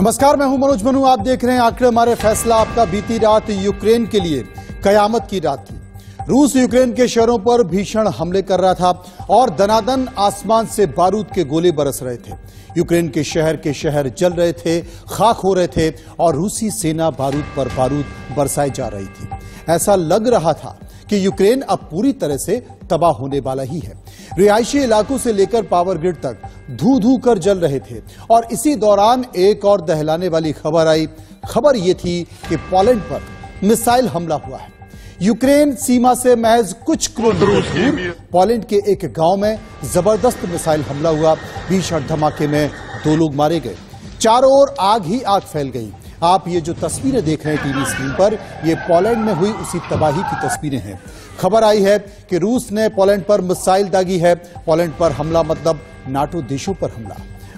नमस्कार, मैं हूं मनोज मनु। आप देख रहे हैं आखिर हमारे फैसला आपका। बीती रात यूक्रेन के लिए कयामत की रात थी। रूस यूक्रेन के शहरों पर भीषण हमले कर रहा था और दनादन आसमान से बारूद के गोले बरस रहे थे। यूक्रेन के शहर जल रहे थे, खाक हो रहे थे और रूसी सेना बारूद पर बारूद बरसाई जा रही थी। ऐसा लग रहा था कि यूक्रेन अब पूरी तरह से तबाह होने वाला ही है। रिहायशी इलाकों से लेकर पावर ग्रिड तक धू धू कर जल रहे थे और इसी दौरान एक और दहलाने वाली खबर आई। खबर यह थी कि पोलैंड पर मिसाइल हमला हुआ है। यूक्रेन सीमा से महज कुछ किलोमीटर दूर पोलैंड के एक गांव में जबरदस्त मिसाइल हमला हुआ। भीषण धमाके में 2 लोग मारे गए। चारों ओर आग ही आग फैल गई। आप ये जो तस्वीरें देख रहे हैं टीवी स्क्रीन पर, ये पोलैंड में हुई उसी तबाही की तस्वीरें हैं। खबर आई है कि रूस ने पोलैंड पर मिसाइल दागी है। पोलैंड पर हमला मतलब नाटो देशों पर हमला।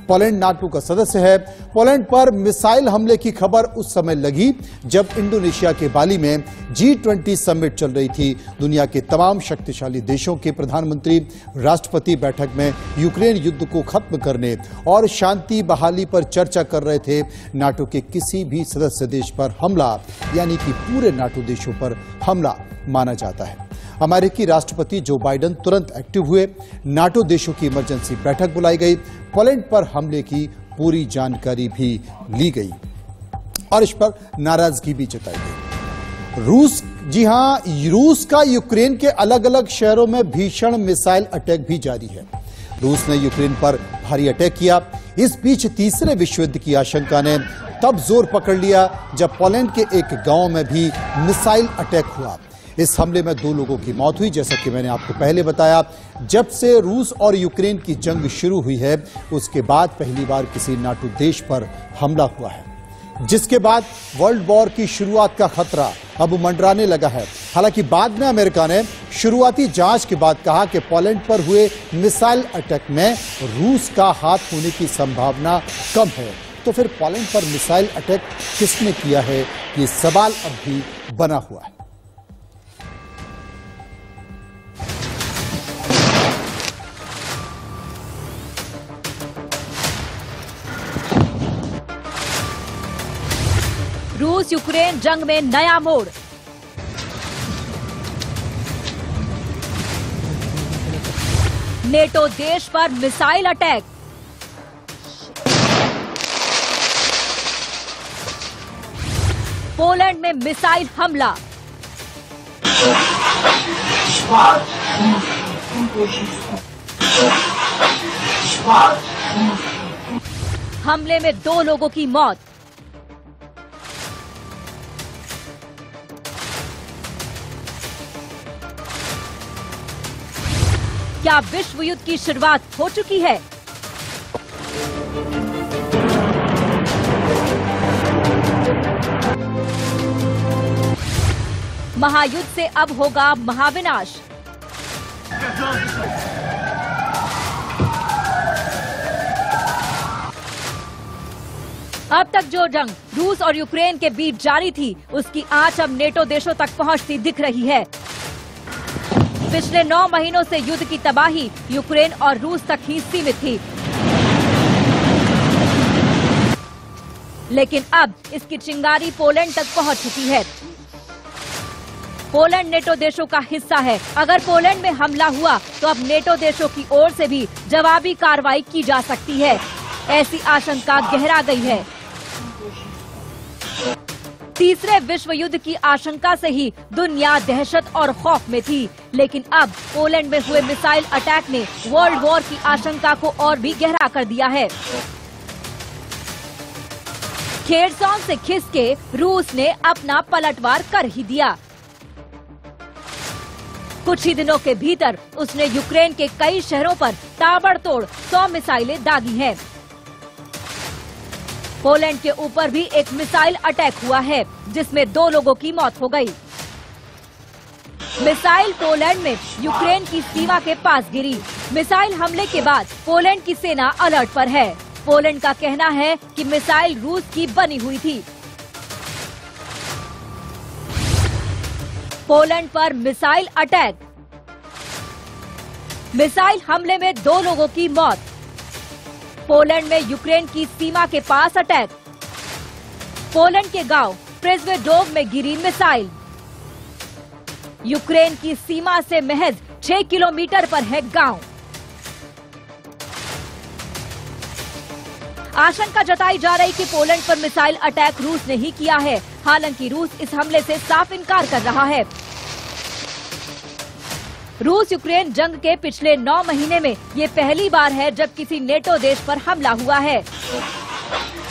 पोलैंड नाटो का सदस्य है। पोलैंड पर मिसाइल हमले की खबर उस समय लगी जब इंडोनेशिया के बाली में G20 समिट चल रही थी। दुनिया के तमाम शक्तिशाली देशों के प्रधानमंत्री राष्ट्रपति बैठक में यूक्रेन युद्ध को खत्म करने और शांति बहाली पर चर्चा कर रहे थे। नाटो के किसी भी सदस्य देश पर हमला यानी कि पूरे नाटो देशों पर हमला माना जाता है। अमेरिकी राष्ट्रपति जो बाइडेन तुरंत एक्टिव हुए। नाटो देशों की इमरजेंसी बैठक बुलाई गई। पोलैंड पर हमले की पूरी जानकारी भी ली गई और इस पर नाराजगी भी जताई गई। रूस का यूक्रेन के अलग अलग शहरों में भीषण मिसाइल अटैक भी जारी है। रूस ने यूक्रेन पर भारी अटैक किया। इस बीच तीसरे विश्व युद्ध की आशंका ने तब जोर पकड़ लिया जब पोलैंड के एक गांव में भी मिसाइल अटैक हुआ। इस हमले में 2 लोगों की मौत हुई। जैसा कि मैंने आपको पहले बताया, जब से रूस और यूक्रेन की जंग शुरू हुई है उसके बाद पहली बार किसी नाटो देश पर हमला हुआ है, जिसके बाद वर्ल्ड वॉर की शुरुआत का खतरा अब मंडराने लगा है। हालांकि बाद में अमेरिका ने शुरुआती जांच के बाद कहा कि पोलैंड पर हुए मिसाइल अटैक में रूस का हाथ होने की संभावना कम है। तो फिर पोलैंड पर मिसाइल अटैक किसने किया है, ये सवाल अब भी बना हुआ है। रूस यूक्रेन जंग में नया मोड़। नेटो देश पर मिसाइल अटैक। पोलैंड में मिसाइल हमला। हमले में 2 लोगों की मौत। क्या विश्व युद्ध की शुरुआत हो चुकी है? महायुद्ध से अब होगा महाविनाश। अब तक जो जंग रूस और यूक्रेन के बीच जारी थी, उसकी आंच अब नेटो देशों तक पहुंचती दिख रही है। पिछले 9 महीनों से युद्ध की तबाही यूक्रेन और रूस तक ही सीमित थी, लेकिन अब इसकी चिंगारी पोलैंड तक पहुंच चुकी है। पोलैंड नेटो देशों का हिस्सा है। अगर पोलैंड में हमला हुआ तो अब नेटो देशों की ओर से भी जवाबी कार्रवाई की जा सकती है। ऐसी आशंका गहरा गई है। तीसरे विश्व युद्ध की आशंका से ही दुनिया दहशत और खौफ में थी, लेकिन अब पोलैंड में हुए मिसाइल अटैक ने वर्ल्ड वॉर की आशंका को और भी गहरा कर दिया है। खेरसॉन से खिसके रूस ने अपना पलटवार कर ही दिया। कुछ ही दिनों के भीतर उसने यूक्रेन के कई शहरों पर ताबड़तोड़ 100 मिसाइलें दागी हैं। पोलैंड के ऊपर भी एक मिसाइल अटैक हुआ है, जिसमें 2 लोगों की मौत हो गई। मिसाइल पोलैंड में यूक्रेन की सीमा के पास गिरी। मिसाइल हमले के बाद पोलैंड की सेना अलर्ट पर है। पोलैंड का कहना है कि मिसाइल रूस की बनी हुई थी। पोलैंड पर मिसाइल अटैक। मिसाइल हमले में 2 लोगों की मौत। पोलैंड में यूक्रेन की सीमा के पास अटैक। पोलैंड के गांव प्रिजवेडोव में गिरी मिसाइल। यूक्रेन की सीमा से महज 6 किलोमीटर पर है गांव। आशंका जताई जा रही कि पोलैंड पर मिसाइल अटैक रूस ने ही किया है। हालांकि रूस इस हमले से साफ इनकार कर रहा है। रूस यूक्रेन जंग के पिछले 9 महीने में ये पहली बार है जब किसी नेटो देश पर हमला हुआ है।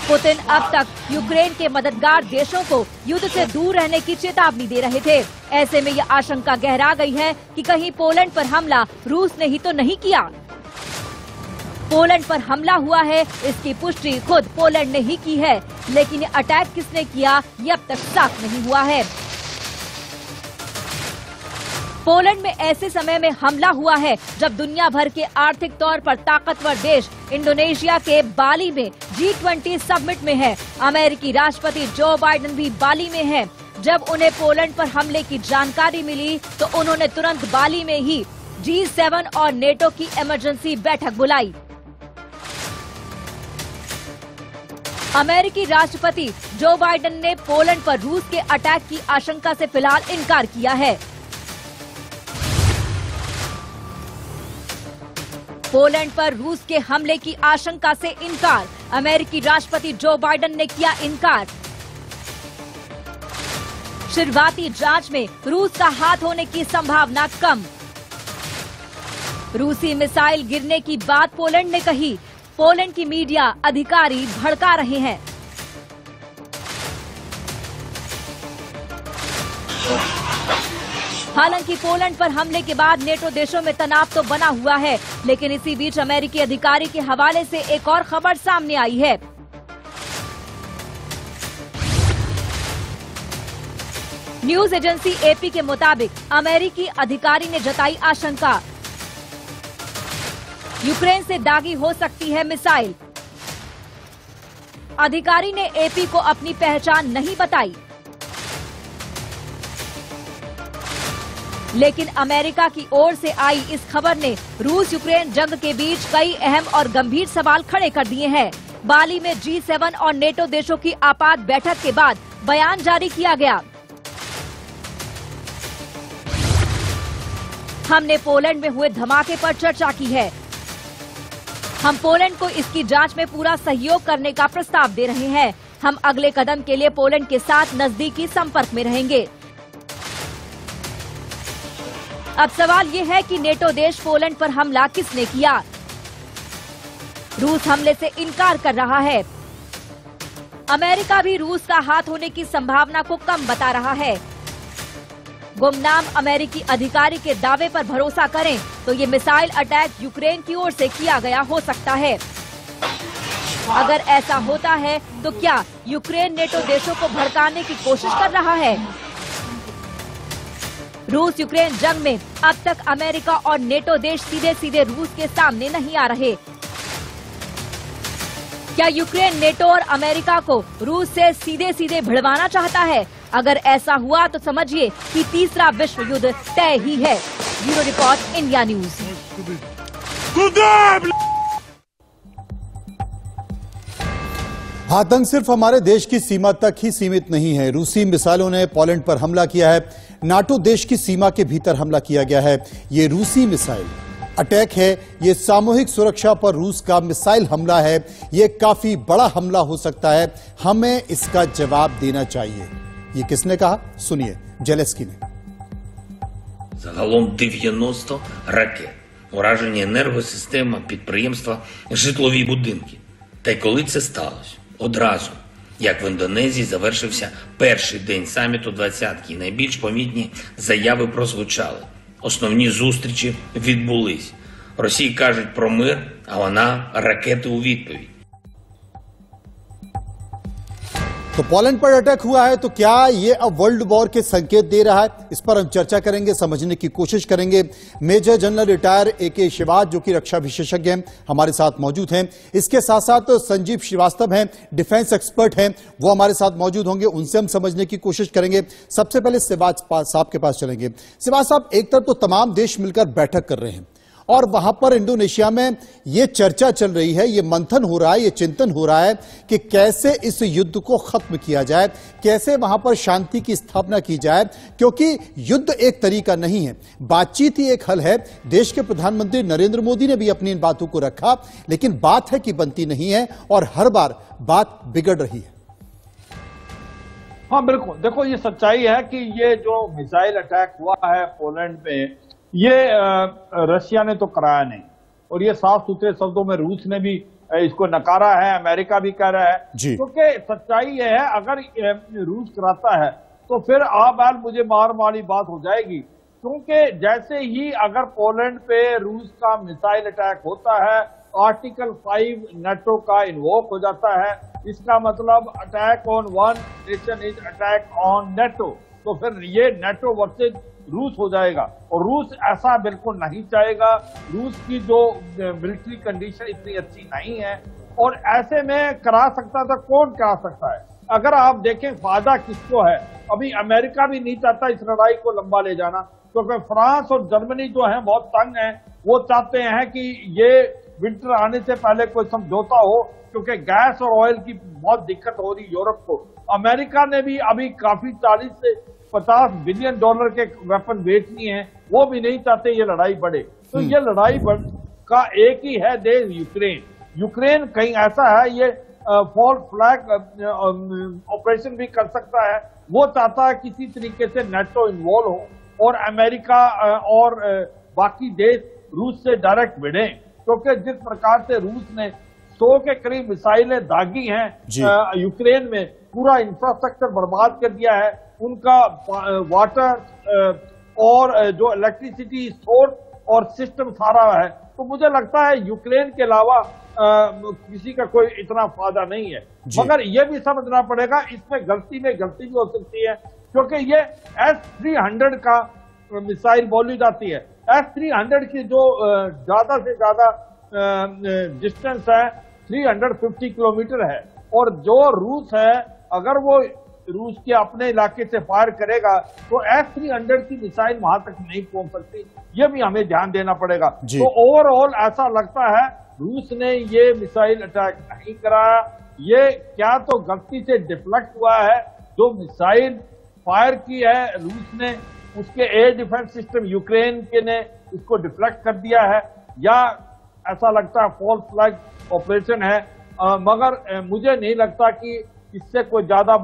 पुतिन अब तक यूक्रेन के मददगार देशों को युद्ध से दूर रहने की चेतावनी दे रहे थे। ऐसे में यह आशंका गहरा गई है कि कहीं पोलैंड पर हमला रूस ने ही तो नहीं किया। पोलैंड पर हमला हुआ है, इसकी पुष्टि खुद पोलैंड ने ही की है, लेकिन ये अटैक किसने किया ये अब तक साफ नहीं हुआ है। पोलैंड में ऐसे समय में हमला हुआ है जब दुनिया भर के आर्थिक तौर पर ताकतवर देश इंडोनेशिया के बाली में G20 समिट में है। अमेरिकी राष्ट्रपति जो बाइडेन भी बाली में हैं। जब उन्हें पोलैंड पर हमले की जानकारी मिली तो उन्होंने तुरंत बाली में ही G7 और नेटो की इमरजेंसी बैठक बुलाई। अमेरिकी राष्ट्रपति जो बाइडेन ने पोलैंड पर रूस के अटैक की आशंका से फिलहाल इनकार किया है। पोलैंड पर रूस के हमले की आशंका से इनकार। अमेरिकी राष्ट्रपति जो बाइडेन ने किया इनकार। शुरुआती जांच में रूस का हाथ होने की संभावना कम। रूसी मिसाइल गिरने की बात पोलैंड ने कही। पोलैंड की मीडिया अधिकारी भड़का रहे हैं। हालांकि पोलैंड पर हमले के बाद नेटो देशों में तनाव तो बना हुआ है, लेकिन इसी बीच अमेरिकी अधिकारी के हवाले से एक और खबर सामने आई है। न्यूज एजेंसी एपी के मुताबिक अमेरिकी अधिकारी ने जताई आशंका, यूक्रेन से दागी हो सकती है मिसाइल। अधिकारी ने एपी को अपनी पहचान नहीं बताई, लेकिन अमेरिका की ओर से आई इस खबर ने रूस यूक्रेन जंग के बीच कई अहम और गंभीर सवाल खड़े कर दिए हैं। बाली में G7 और नेटो देशों की आपात बैठक के बाद बयान जारी किया गया। हमने पोलैंड में हुए धमाके पर चर्चा की है। हम पोलैंड को इसकी जांच में पूरा सहयोग करने का प्रस्ताव दे रहे हैं। हम अगले कदम के लिए पोलैंड के साथ नजदीकी संपर्क में रहेंगे। अब सवाल ये है कि नेटो देश पोलैंड पर हमला किसने किया। रूस हमले से इनकार कर रहा है। अमेरिका भी रूस का हाथ होने की संभावना को कम बता रहा है। गुमनाम अमेरिकी अधिकारी के दावे पर भरोसा करें तो ये मिसाइल अटैक यूक्रेन की ओर से किया गया हो सकता है। अगर ऐसा होता है तो क्या यूक्रेन नेटो देशों को भड़काने की कोशिश कर रहा है? रूस यूक्रेन जंग में अब तक अमेरिका और नेटो देश सीधे सीधे रूस के सामने नहीं आ रहे। क्या यूक्रेन नेटो और अमेरिका को रूस से सीधे सीधे भिड़वाना चाहता है? अगर ऐसा हुआ तो समझिए कि तीसरा विश्व युद्ध तय ही है। Bureau report, India news. आतंक सिर्फ हमारे देश की सीमा तक ही सीमित नहीं है। रूसी मिसाइलों ने पोलैंड पर हमला किया है। नाटो देश की सीमा के भीतर हमला किया गया है। ये रूसी मिसाइल अटैक है। ये सामूहिक सुरक्षा पर रूस का मिसाइल हमला है। ये काफी बड़ा हमला हो सकता है। हमें इसका जवाब देना चाहिए। ये किसने कहा? सुनिए, जेलेंस्की ने। Загалом 90 ракет. Уражені енергосистема, підприємства, житлові будинки. Та й коли це сталося? Одразу, як в Індонезії завершився перший день саміту «двадцятки», і найбільш помітні заяви прозвучали. Основні зустрічі відбулись. Росії кажуть про мир, а вона ракети у відповідь. तो पोलैंड पर अटैक हुआ है तो क्या ये अब वर्ल्ड वॉर के संकेत दे रहा है? इस पर हम चर्चा करेंगे, समझने की कोशिश करेंगे। मेजर जनरल रिटायर AK शिवाज, जो कि रक्षा विशेषज्ञ हैं, हमारे साथ मौजूद हैं। इसके साथ साथ संजीव श्रीवास्तव हैं, डिफेंस एक्सपर्ट हैं, वो हमारे साथ मौजूद होंगे। उनसे हम समझने की कोशिश करेंगे। सबसे पहले शिवाज साहब के पास चलेंगे। शिवाज साहब, एक तरफ तो तमाम देश मिलकर बैठक कर रहे हैं और वहां पर इंडोनेशिया में यह चर्चा चल रही है, यह मंथन हो रहा है, यह चिंतन हो रहा है कि कैसे इस युद्ध को खत्म किया जाए, कैसे वहां पर शांति की स्थापना की जाए, क्योंकि युद्ध एक तरीका नहीं है, बातचीत ही एक हल है। देश के प्रधानमंत्री नरेंद्र मोदी ने भी अपनी इन बातों को रखा, लेकिन बात है कि बनती नहीं है और हर बार बात बिगड़ रही है। हाँ बिल्कुल, देखो ये सच्चाई है कि ये जो मिसाइल अटैक हुआ है पोलैंड पे, ये रशिया ने तो कराया नहीं, और ये साफ सुथरे शब्दों में रूस ने भी इसको नकारा है, अमेरिका भी कह रहा है, क्योंकि सच्चाई ये है अगर रूस कराता है तो फिर आप मुझे मार वाली बात हो जाएगी, क्योंकि जैसे ही अगर पोलैंड पे रूस का मिसाइल अटैक होता है, आर्टिकल 5 नेटो का इन्वोक हो जाता है, इसका मतलब attack on one nation is attack on NATO, तो फिर ये नेटो वर्सेज रूस हो जाएगा, और रूस ऐसा बिल्कुल नहीं चाहेगा। रूस की जो मिलिट्री कंडीशन इतनी अच्छी नहीं है, और ऐसे में करा सकता था, कौन करा सकता है? अगर आप देखें फायदा किसको है, अभी अमेरिका भी नहीं चाहता इस लड़ाई को लंबा ले जाना, क्योंकि फ्रांस और जर्मनी जो है बहुत तंग है, वो चाहते हैं कि ये विंटर आने से पहले कोई समझौता हो, क्योंकि गैस और ऑयल की बहुत दिक्कत हो रही यूरोप को। अमेरिका ने भी अभी काफी 40 से 50 बिलियन डॉलर के वेपन बेचनी है, वो भी नहीं चाहते ये लड़ाई बढ़े। तो ये लड़ाई का एक ही है देश, यूक्रेन। यूक्रेन कहीं ऐसा है, ये फॉल फ्लैग ऑपरेशन भी कर सकता है, वो चाहता है किसी तरीके से नेटो इन्वॉल्व हो और अमेरिका और बाकी देश रूस से डायरेक्ट भिड़े, क्योंकि जिस प्रकार से रूस ने 100 के करीब मिसाइलें दागी हैं यूक्रेन में, पूरा इंफ्रास्ट्रक्चर बर्बाद कर दिया है, उनका वाटर और जो इलेक्ट्रिसिटी सोर्स और सिस्टम सारा है। तो मुझे लगता है यूक्रेन के अलावा किसी का कोई इतना फायदा नहीं है, मगर यह भी समझना पड़ेगा इसमें गलती भी हो सकती है, क्योंकि ये S-300 का मिसाइल बोली जाती है। S-300 की जो ज्यादा से ज्यादा डिस्टेंस है 350 किलोमीटर है, और जो रूस है अगर वो रूस के अपने इलाके से फायर करेगा तो S-300 की मिसाइल वहां तक नहीं पहुंच सकती, ये भी हमें ध्यान देना पड़ेगा। तो ओवरऑल ऐसा लगता है रूस ने ये मिसाइल अटैक नहीं कराया, ये क्या तो गलती से डिफ्लेक्ट हुआ है, जो मिसाइल फायर की है रूस ने, उसके एयर डिफेंस सिस्टम यूक्रेन के ने उसको डिफ्लेक्ट कर दिया है, या ऐसा लगता है फॉल फ्लैग ऑपरेशन है। मगर मुझे नहीं लगता कि इससे कोई ज्यादा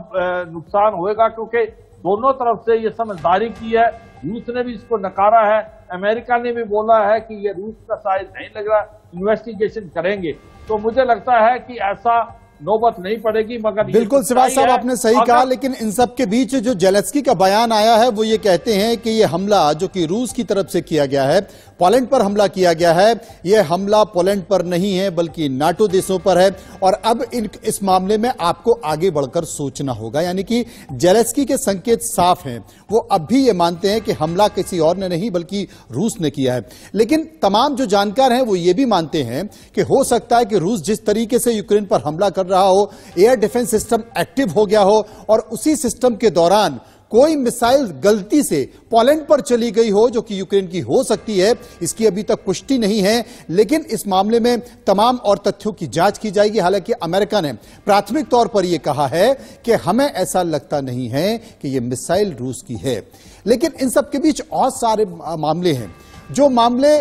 नुकसान होएगा, क्योंकि दोनों तरफ से ये समझदारी की है। रूस ने भी इसको नकारा है, अमेरिका ने भी बोला है कि ये रूस का साइज नहीं लग रहा, इन्वेस्टिगेशन करेंगे। तो मुझे लगता है कि ऐसा नौबत नहीं पड़ेगी। मगर बिल्कुल सिवाज साहब आपने सही कहा, लेकिन इन सब के बीच जो जेलेंस्की का बयान आया है वो ये कहते हैं कि ये हमला जो कि रूस की तरफ से किया गया है, पोलैंड पर हमला किया गया है, ये हमला पोलैंड पर नहीं है बल्कि नाटो देशों पर है, और अब इस मामले में आपको आगे बढ़कर सोचना होगा। यानी कि जेलेंस्की के संकेत साफ हैं, वो अब भी ये मानते हैं कि हमला किसी और ने नहीं बल्कि रूस ने किया है। लेकिन तमाम जो जानकार हैं वो ये भी मानते हैं कि हो सकता है कि रूस जिस तरीके से यूक्रेन पर हमला कर रहा हो, एयर डिफेंस सिस्टम एक्टिव हो गया हो, और उसी सिस्टम के दौरान कोई मिसाइल गलती से पोलैंड पर चली गई हो जो कि यूक्रेन की हो सकती है। इसकी अभी तक पुष्टि नहीं है, लेकिन इस मामले में तमाम और तथ्यों की जांच की जाएगी। हालांकि अमेरिका ने प्राथमिक तौर पर यह कहा है कि हमें ऐसा लगता नहीं है कि यह मिसाइल रूस की है। लेकिन इन सब के बीच और सारे मामले हैं, जो मामले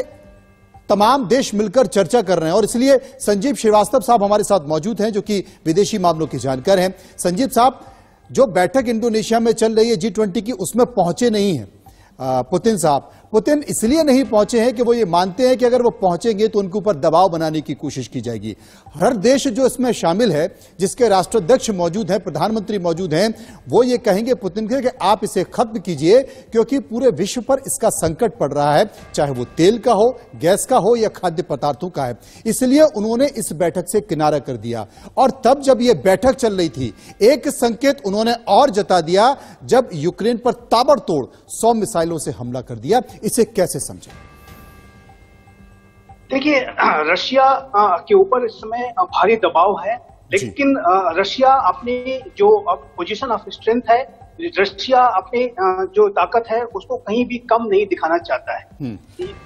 तमाम देश मिलकर चर्चा कर रहे हैं, और इसलिए संजीव श्रीवास्तव साहब हमारे साथ मौजूद हैं जो कि विदेशी मामलों के जानकार हैं। संजीव साहब, जो बैठक इंडोनेशिया में चल रही है G20 की, उसमें पहुंचे नहीं हैं पुतिन साहब। पुतिन इसलिए नहीं पहुंचे हैं कि वो ये मानते हैं कि अगर वो पहुंचेंगे तो उनके ऊपर दबाव बनाने की कोशिश की जाएगी। हर देश जो इसमें शामिल है, जिसके राष्ट्राध्यक्ष मौजूद हैं, प्रधानमंत्री मौजूद हैं, वो ये कहेंगे पुतिन के कि आप इसे खत्म कीजिए, क्योंकि पूरे विश्व पर इसका संकट पड़ रहा है, चाहे वो तेल का हो, गैस का हो या खाद्य पदार्थों का है। इसलिए उन्होंने इस बैठक से किनारा कर दिया। और तब जब ये बैठक चल रही थी, एक संकेत उन्होंने और जता दिया जब यूक्रेन पर ताबड़तोड़ 100 मिसाइलों से हमला कर दिया। इसे कैसे समझें? देखिए, रशिया के ऊपर इस समय भारी दबाव है, लेकिन रशिया अपनी जो पोजीशन ऑफ स्ट्रेंथ है, रशिया अपनी जो ताकत है उसको कहीं भी कम नहीं दिखाना चाहता है।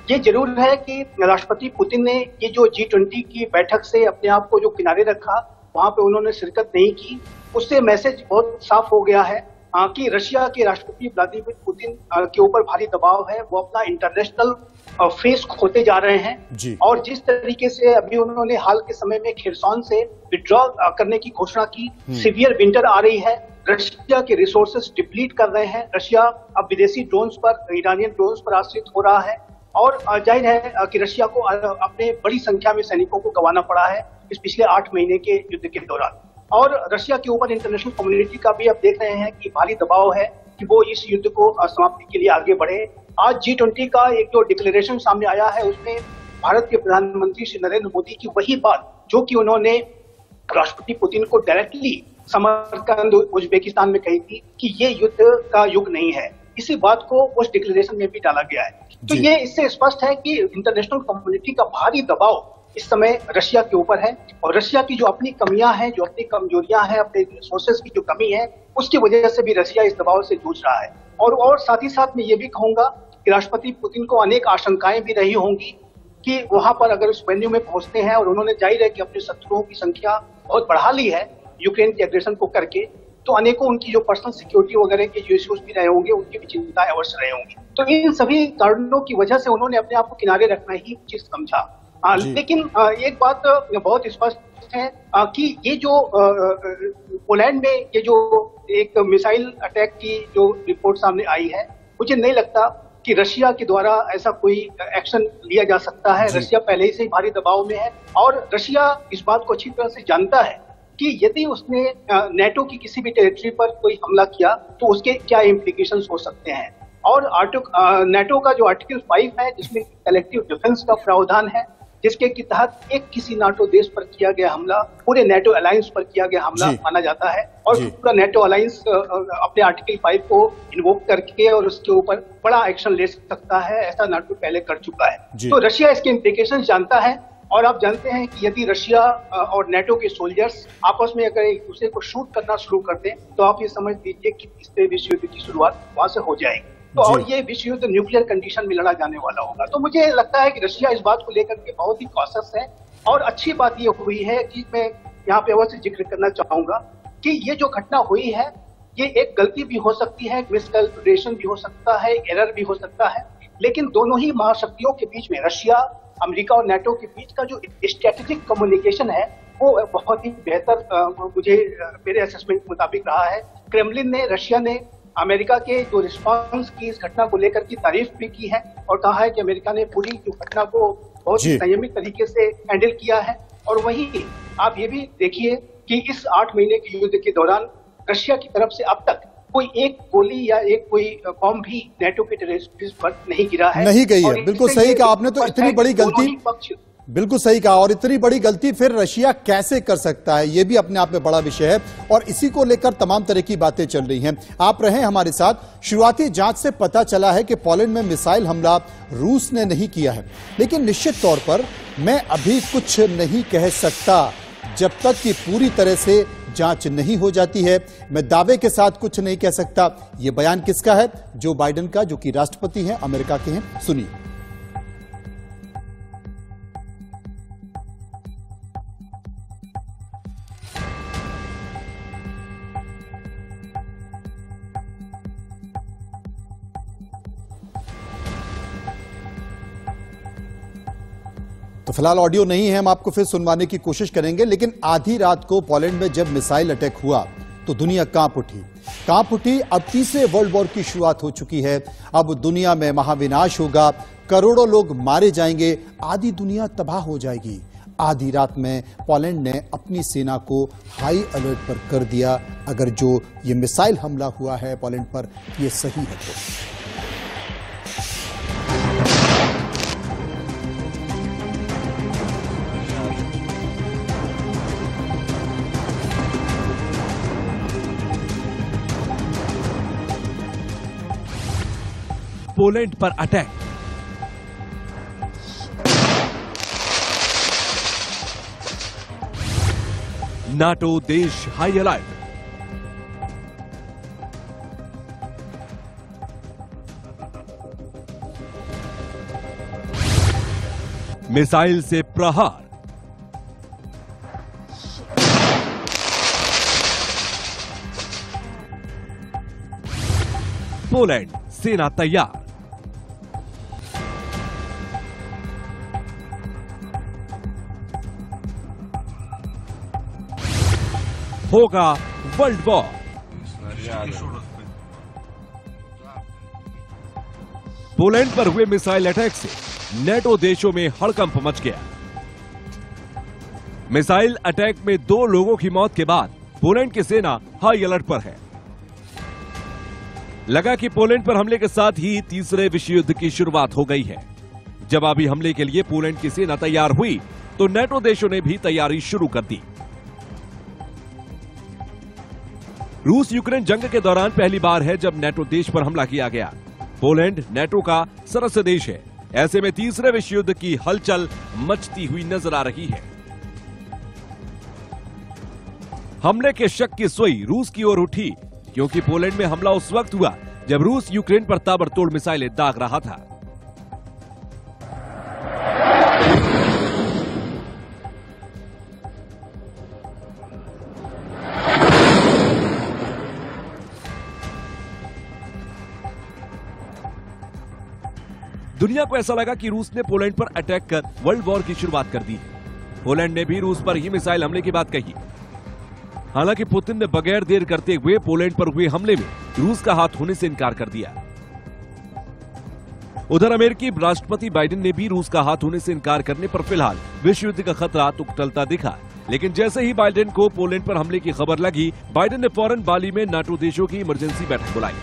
ये जरूर है कि राष्ट्रपति पुतिन ने ये जो G20 की बैठक से अपने आप को जो किनारे रखा, वहां पे उन्होंने शिरकत नहीं की, उससे मैसेज बहुत साफ हो गया है कि रशिया के राष्ट्रपति व्लादिमीर पुतिन के ऊपर भारी दबाव है। वो अपना इंटरनेशनल फेस खोते जा रहे हैं और जिस तरीके से अभी उन्होंने हाल के समय में खेरसौन से विड्रॉ करने की घोषणा की, सीवियर विंटर आ रही है, रशिया के रिसोर्सेज डिप्लीट कर रहे हैं, रशिया अब विदेशी ड्रोन्स पर, ईरानियन ड्रोन्स पर आश्रित हो रहा है और जाहिर है कि रशिया को अपने बड़ी संख्या में सैनिकों को गंवाना पड़ा है इस पिछले 8 महीने के युद्ध के दौरान। और रशिया के ऊपर इंटरनेशनल कम्युनिटी का भी अब देख रहे हैं कि भारी दबाव है कि वो इस युद्ध को समाप्ति के लिए आगे बढ़े। आज G20 का एक जो डिक्लेरेशन सामने आया है, उसमें भारत के प्रधानमंत्री श्री नरेंद्र मोदी की वही बात जो कि उन्होंने राष्ट्रपति पुतिन को डायरेक्टली समरकंद उज्बेकिस्तान में कही थी कि ये युद्ध का युग नहीं है, इसी बात को उस डिक्लेरेशन में भी डाला गया है। तो ये इससे स्पष्ट है कि इंटरनेशनल कम्युनिटी का भारी दबाव इस समय रशिया के ऊपर है और रशिया की जो अपनी कमियां हैं, जो अपनी कमजोरियां हैं, अपने रिसोर्सेज की जो कमी है, उसकी वजह से भी रशिया इस दबाव से जूझ रहा है। और साथ ही साथ मैं ये भी कहूंगा कि राष्ट्रपति पुतिन को अनेक आशंकाएं भी रही होंगी कि वहां पर अगर उस वेन्यू में पहुंचते हैं और उन्होंने जाहिर है कि अपने शत्रुओं की संख्या बहुत बढ़ा ली है यूक्रेन के एग्रेशन को करके, तो अनेकों उनकी जो पर्सनल सिक्योरिटी वगैरह के जो इश्यूज भी रहे होंगे, उनकी भी चिंताएं अवश्य रहे होंगी। तो इन सभी कारणों की वजह से उन्होंने अपने आप को किनारे रखना ही उचित समझा। लेकिन एक बात बहुत स्पष्ट है कि ये जो पोलैंड में ये जो एक मिसाइल अटैक की जो रिपोर्ट सामने आई है, मुझे नहीं लगता कि रशिया के द्वारा ऐसा कोई एक्शन लिया जा सकता है। रशिया पहले ही से भारी दबाव में है और रशिया इस बात को अच्छी तरह से जानता है कि यदि उसने नेटो की किसी भी टेरिटरी पर कोई हमला किया तो उसके क्या इम्प्लीकेशंस हो सकते हैं। और नेटो का जो आर्टिकल 5 है, जिसमें कलेक्टिव डिफेंस का प्रावधान है, जिसके के तहत एक किसी नाटो देश पर किया गया हमला पूरे नेटो अलायंस पर किया गया हमला माना जाता है और पूरा नेटो अलायंस अपने आर्टिकल 5 को इन्वोक करके और उसके ऊपर बड़ा एक्शन ले सकता है। ऐसा नाटो पहले कर चुका है। तो रशिया इसके इम्प्लीकेशन जानता है और आप जानते हैं कि यदि रशिया और नेटो के सोल्जर्स आपस में अगर एक दूसरे को शूट करना शुरू कर दें तो आप ये समझ लीजिए कि इस विश्व युद्ध की शुरुआत वहां से हो जाएगी। तो और ये विश्व युद्ध न्यूक्लियर कंडीशन में लड़ा जाने वाला होगा। तो मुझे लगता है कि रशिया इस बात को लेकर के बहुत ही कॉशस है। और अच्छी बात ये हुई है कि मैं यहाँ पे अवश्य जिक्र करना चाहूंगा कि ये जो घटना हुई है, ये एक गलती भी हो सकती है, मिसकैलकुलेशन भी हो सकता है, एरर भी हो सकता है, लेकिन दोनों ही महाशक्तियों के बीच में, रशिया, अमेरिका और नेटो के बीच का जो स्ट्रेटेजिक कम्युनिकेशन है वो बहुत ही बेहतर मुझे मेरे असेसमेंट के मुताबिक रहा है। क्रेमलिन ने, रशिया ने अमेरिका के जो रिस्पांस की इस घटना को लेकर की तारीफ भी की है और कहा है कि अमेरिका ने पूरी जो घटना को बहुत ही संयमित तरीके से हैंडल किया है। और वहीं आप ये भी देखिए कि इस 8 महीने के युद्ध के दौरान रशिया की तरफ से अब तक कोई एक गोली या एक कोई बम भी नेटो के टेरिटरी पर नहीं गिरा है, नहीं गई है। बिल्कुल सही कहा आपने। तो इतनी बड़ी गलती, बिल्कुल सही कहा, और इतनी बड़ी गलती फिर रशिया कैसे कर सकता है, यह भी अपने आप में बड़ा विषय है और इसी को लेकर तमाम तरह की बातें चल रही हैं। आप रहे हमारे साथ। शुरुआती जांच से पता चला है कि पोलैंड में मिसाइल हमला रूस ने नहीं किया है, लेकिन निश्चित तौर पर मैं अभी कुछ नहीं कह सकता जब तक कि पूरी तरह से जांच नहीं हो जाती है। मैं दावे के साथ कुछ नहीं कह सकता। यह बयान किसका है? जो बाइडेन का, जो कि राष्ट्रपति हैं, अमेरिका के हैं। सुनिए। तो फिलहाल ऑडियो नहीं है, हम आपको फिर सुनवाने की कोशिश करेंगे। लेकिन आधी रात को पोलैंड में जब मिसाइल अटैक हुआ तो दुनिया कांप उठी। अब तीसरे वर्ल्ड वॉर की शुरुआत हो चुकी है। अब दुनिया में महाविनाश होगा, करोड़ों लोग मारे जाएंगे, आधी दुनिया तबाह हो जाएगी। आधी रात में पोलैंड ने अपनी सेना को हाई अलर्ट पर कर दिया। अगर जो ये मिसाइल हमला हुआ है पोलैंड पर, ये सही है तो पोलैंड पर अटैक। नाटो देश हाई अलर्ट। मिसाइल से प्रहार। पोलैंड सेना तैयार। होगा वर्ल्ड वॉर। पोलैंड पर हुए मिसाइल अटैक से नेटो देशों में हड़कंप मच गया। मिसाइल अटैक में 2 लोगों की मौत के बाद पोलैंड की सेना हाई अलर्ट पर है। लगा कि पोलैंड पर हमले के साथ ही तीसरे विश्व युद्ध की शुरुआत हो गई है। जवाबी हमले के लिए पोलैंड की सेना तैयार हुई तो नेटो देशों ने भी तैयारी शुरू कर दी। रूस यूक्रेन जंग के दौरान पहली बार है जब नेटो देश पर हमला किया गया। पोलैंड नेटो का सदस्य देश है। ऐसे में तीसरे विश्व युद्ध की हलचल मचती हुई नजर आ रही है। हमले के शक की सुई रूस की ओर उठी क्योंकि पोलैंड में हमला उस वक्त हुआ जब रूस यूक्रेन पर ताबड़तोड़ मिसाइलें दाग रहा था। दुनिया को ऐसा लगा कि रूस ने पोलैंड पर अटैक कर वर्ल्ड वॉर की शुरुआत कर दी है। पोलैंड ने भी रूस पर ही मिसाइल हमले की बात कही। हालांकि पुतिन ने बगैर देर करते हुए पोलैंड पर हुए हमले में रूस का हाथ होने से इनकार कर दिया। उधर अमेरिकी राष्ट्रपति बाइडेन ने भी रूस का हाथ होने से इनकार करने पर फिलहाल विश्व युद्ध का खतरा तो टलता दिखा। लेकिन जैसे ही बाइडेन को पोलैंड पर हमले की खबर लगी, बाइडेन ने फौरन बाली में नाटो देशों की इमरजेंसी बैठक बुलाई।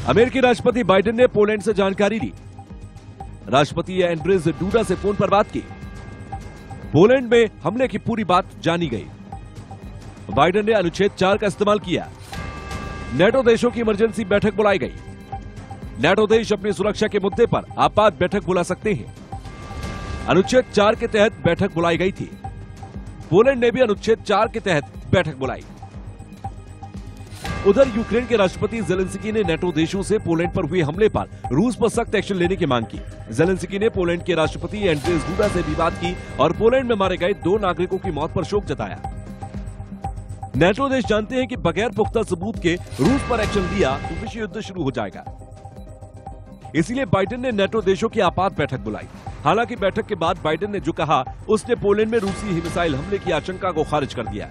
अमेरिकी राष्ट्रपति बाइडेन ने पोलैंड से जानकारी ली। राष्ट्रपति एंड्रेज डूडा से फोन पर बात की। पोलैंड में हमले की पूरी बात जानी गई। बाइडेन ने अनुच्छेद 4 का इस्तेमाल किया। नेटो देशों की इमरजेंसी बैठक बुलाई गई। नेटो देश अपनी सुरक्षा के मुद्दे पर आपात बैठक बुला सकते हैं। अनुच्छेद 4 के तहत बैठक बुलाई गई थी। पोलैंड ने भी अनुच्छेद 4 के तहत बैठक बुलाई। उधर यूक्रेन के राष्ट्रपति जेलेंस्की ने नेटो देशों से पोलैंड पर हुए हमले पर रूस पर सख्त एक्शन लेने की मांग की। जेलेंस्की ने पोलैंड के राष्ट्रपति एंड्रेज डूडा से भी बात की और पोलैंड में मारे गए 2 नागरिकों की मौत पर शोक जताया। नेटो देश जानते हैं कि बगैर पुख्ता सबूत के रूस पर एक्शन लिया तो विश्व युद्ध शुरू हो जाएगा। इसलिए बाइडेन ने नेटो देशों की आपात बैठक बुलाई। हालांकि बैठक के बाद बाइडेन ने जो कहा उसने पोलैंड में रूसी मिसाइल हमले की आशंका को खारिज कर दिया।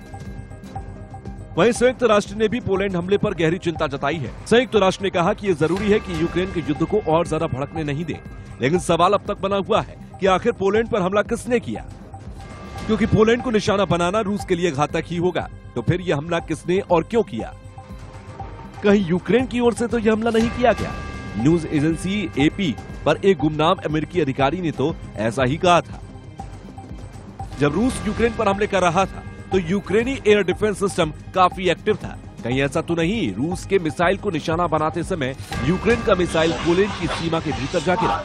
वहीं संयुक्त राष्ट्र ने भी पोलैंड हमले पर गहरी चिंता जताई है। संयुक्त राष्ट्र ने कहा कि यह जरूरी है कि यूक्रेन के युद्ध को और ज्यादा भड़कने नहीं दे। लेकिन सवाल अब तक बना हुआ है कि आखिर पोलैंड पर हमला किसने किया, क्योंकि पोलैंड को निशाना बनाना रूस के लिए घातक ही होगा। तो फिर यह हमला किसने और क्यों किया? कहीं यूक्रेन की ओर से तो यह हमला नहीं किया गया। न्यूज एजेंसी एपी पर एक गुमनाम अमेरिकी अधिकारी ने तो ऐसा ही कहा था। जब रूस यूक्रेन पर हमले कर रहा था तो यूक्रेनी एयर डिफेंस सिस्टम काफी एक्टिव था। कहीं ऐसा तो नहीं रूस के मिसाइल को निशाना बनाते समय यूक्रेन का मिसाइल पोलैंड की सीमा के भीतर जा गिरा।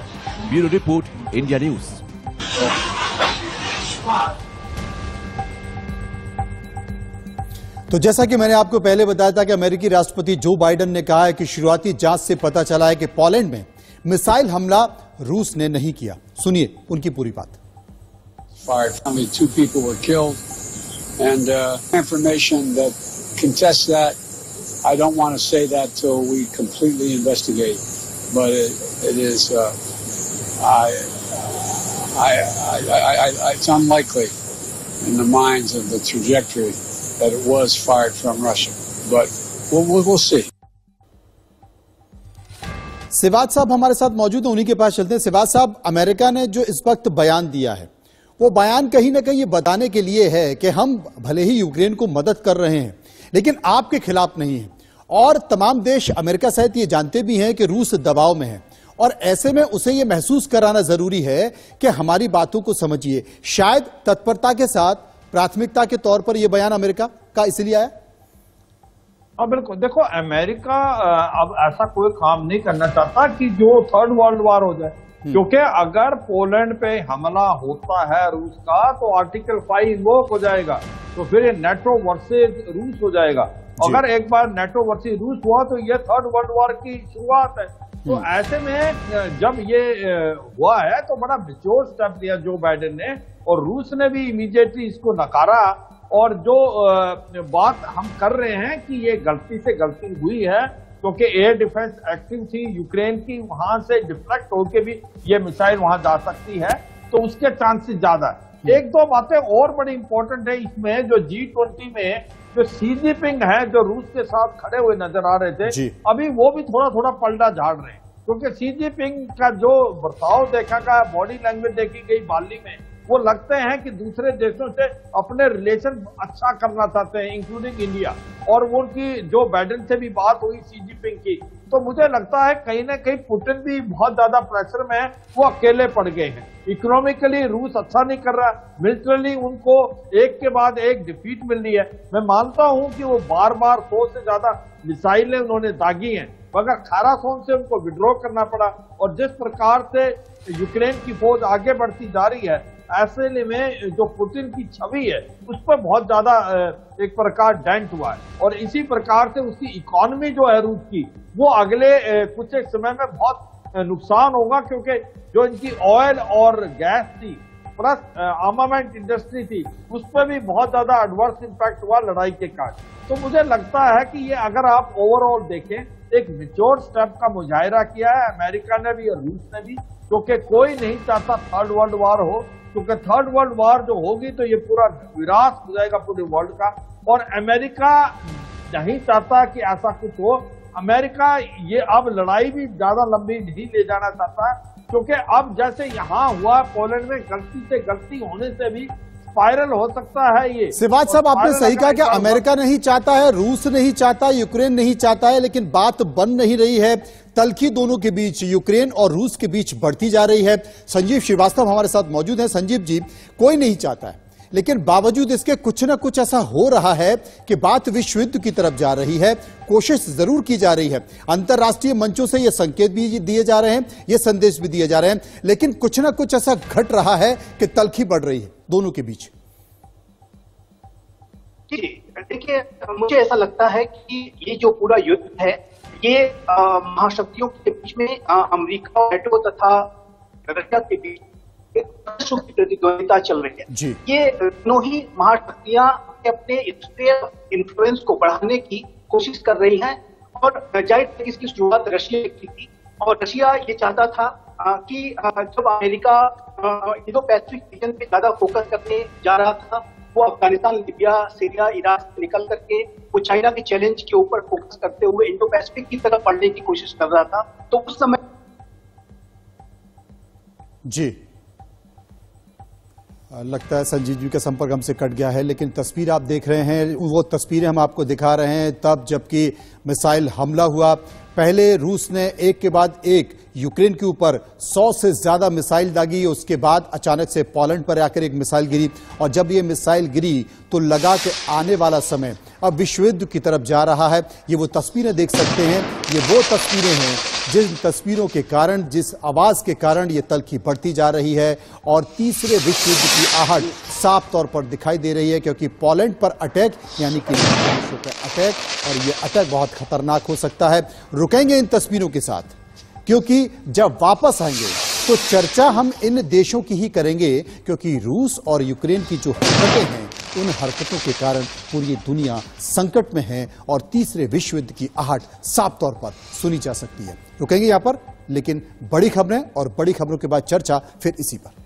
Bureau report, India news. तो जैसा कि मैंने आपको पहले बताया था कि अमेरिकी राष्ट्रपति जो बाइडेन ने कहा है कि शुरुआती जांच से पता चला है कि पोलैंड में मिसाइल हमला रूस ने नहीं किया। सुनिए उनकी पूरी बात। Only 2 people were killed, and information that contests that. I don't want to say that till we completely investigate, but it is. It's unlikely in the minds of the trajectory that it was fired from Russia, but we'll see. Siwach साहब हमारे साथ मौजूद हैं, उन्हीं के पास चलते हैं। सिवाज साहब, अमेरिका ने जो इस वक्त बयान दिया है वो बयान कहीं ना कहीं ये बताने के लिए है कि हम भले ही यूक्रेन को मदद कर रहे हैं लेकिन आपके खिलाफ नहीं है, और तमाम देश अमेरिका सहित ये जानते भी हैं कि रूस दबाव में है, और ऐसे में उसे ये महसूस कराना जरूरी है कि हमारी बातों को समझिए। शायद तत्परता के साथ प्राथमिकता के तौर पर यह बयान अमेरिका का इसलिए आया। हाँ बिल्कुल, देखो अमेरिका अब ऐसा कोई काम नहीं करना चाहता कि जो थर्ड वर्ल्ड वॉर हो जाए, क्योंकि अगर पोलैंड पे हमला होता है रूस का तो आर्टिकल 5 इन्वोक हो जाएगा, तो फिर ये नेटो वर्सेस रूस हो जाएगा। अगर एक बार नेटो वर्सेस रूस हुआ तो ये थर्ड वर्ल्ड वॉर की शुरुआत है। तो ऐसे में जब ये हुआ है तो बड़ा मैच्योर स्टेप लिया जो बाइडेन ने, और रूस ने भी इमीडिएटली इसको नकारा। और जो बात हम कर रहे हैं कि ये गलती से गलती हुई है, क्योंकि एयर डिफेंस एक्टिव थी यूक्रेन की, वहां से डिफ्लेक्ट होके भी ये मिसाइल वहां जा सकती है, तो उसके चांसेस ज्यादा है। एक दो बातें और बड़ी इंपॉर्टेंट है इसमें, जो G20 में जो शी जिनपिंग है, जो रूस के साथ खड़े हुए नजर आ रहे थे, अभी वो भी थोड़ा थोड़ा पलटा झाड़ रहे हैं, क्योंकि शी जिनपिंग का जो बर्ताव देखा गया, बॉडी लैंग्वेज देखी गई बाली में, वो लगते हैं कि दूसरे देशों से अपने रिलेशन अच्छा करना चाहते हैं, इंक्लूडिंग इंडिया। और वो उनकी जो बाइडेन से भी बात हुई शी जिनपिंग की, तो मुझे लगता है कहीं ना कहीं पुतिन भी बहुत ज्यादा प्रेशर में है, वो अकेले पड़ गए हैं। इकोनॉमिकली रूस अच्छा नहीं कर रहा, मिलिटरली उनको एक के बाद एक डिफीट मिल रही है। मैं मानता हूं कि वो बार बार 100 से ज्यादा मिसाइलें उन्होंने दागी हैं, मगर खारासोन से उनको विड्रॉ करना पड़ा। और जिस प्रकार से यूक्रेन की फौज आगे बढ़ती जा रही है, ऐसे में जो पुतिन की छवि है उस पर बहुत ज्यादा एक प्रकार डेंट हुआ है। और इसी प्रकार से उसकी इकोनॉमी जो है रूस की, वो अगले कुछ एक समय में बहुत नुकसान होगा, क्योंकि जो इनकी ऑयल और गैस थी प्लस आर्मामेंट इंडस्ट्री थी, उस पर भी बहुत ज्यादा एडवर्स इम्पैक्ट हुआ लड़ाई के कारण। तो मुझे लगता है कि ये अगर आप ओवरऑल देखें, एक मैच्योर स्टेप का मुजाहिरा किया है अमेरिका ने भी और रूस ने भी, क्योंकि कोई नहीं चाहता थर्ड वर्ल्ड वॉर हो, क्योंकि थर्ड वर्ल्ड वॉर जो होगी तो ये पूरा विनाश हो जाएगा पूरे वर्ल्ड का। और अमेरिका नहीं चाहता कि ऐसा कुछ हो। अमेरिका ये अब लड़ाई भी ज्यादा लंबी नहीं ले जाना चाहता, क्योंकि अब जैसे यहाँ हुआ पोलैंड में, गलती से गलती होने से भी स्पाइरल हो सकता है ये। सिवाज साहब, आपने सही कहा कि अमेरिका नहीं चाहता है, रूस नहीं चाहता, यूक्रेन नहीं चाहता है, लेकिन बात बन नहीं रही है। तल्खी दोनों के बीच, यूक्रेन और रूस के बीच बढ़ती जा रही है। संजीव श्रीवास्तव हमारे साथ मौजूद हैं। संजीव जी, कोई नहीं चाहता है, लेकिन बावजूद इसके कुछ ना कुछ ऐसा हो रहा है कि बात विश्व युद्ध की तरफ जा रही है। कोशिश जरूर की जा रही है, अंतर्राष्ट्रीय मंचों से ये संकेत भी दिए जा रहे हैं, ये संदेश भी दिए जा रहे हैं, लेकिन कुछ ना कुछ ऐसा घट रहा है कि तल्खी बढ़ रही है दोनों के बीच। जी देखिए, मुझे ऐसा लगता है कि ये जो पूरा युद्ध है, ये महाशक्तियों के बीच में अमेरिका, नेटो तथा रशिया के बीच की प्रतिद्वंदिता चल रही है। ये दोनों ही महाशक्तियां अपने इन्फ्लुएंस को बढ़ाने की कोशिश कर रही हैं, और जाहिर इसकी शुरुआत रशिया की थी। और रशिया ये चाहता था कि जब अमेरिका इंडो पैसिफिक रीजन पे ज्यादा फोकस करने जा रहा था, वो अफगानिस्तान, लिबिया, सीरिया, इराक से निकल करके वो चाइना के चैलेंज के ऊपर फोकस करते हुए इंडो पैसिफिक की तरफ बढ़ने की कोशिश कर रहा था। तो उस समय जी लगता है संजीव जी का संपर्क हमसे कट गया है, लेकिन तस्वीर आप देख रहे हैं, वो तस्वीरें हम आपको दिखा रहे हैं तब जबकि मिसाइल हमला हुआ। पहले रूस ने एक के बाद एक यूक्रेन के ऊपर 100 से ज्यादा मिसाइल दागी, उसके बाद अचानक से पोलैंड पर आकर एक मिसाइल गिरी, और जब ये मिसाइल गिरी तो लगा कि आने वाला समय अब विश्व युद्ध की तरफ जा रहा है। ये वो तस्वीरें देख सकते हैं, ये वो तस्वीरें हैं जिन तस्वीरों के कारण, जिस आवाज के कारण ये तल्खी बढ़ती जा रही है और तीसरे विश्व युद्ध की आहट साफ तौर पर दिखाई दे रही है, क्योंकि पोलैंड पर अटैक यानी कि देशों पर अटैक, और ये अटैक बहुत खतरनाक हो सकता है। रुकेंगे इन तस्वीरों के साथ, क्योंकि जब वापस आएंगे तो चर्चा हम इन देशों की ही करेंगे, क्योंकि रूस और यूक्रेन की जो हरकतें हैं, उन हरकतों के कारण पूरी दुनिया संकट में है और तीसरे विश्व युद्ध की आहट साफ तौर पर सुनी जा सकती है। रुकेंगे यहां पर, लेकिन बड़ी खबरें और बड़ी खबरों के बाद चर्चा फिर इसी पर।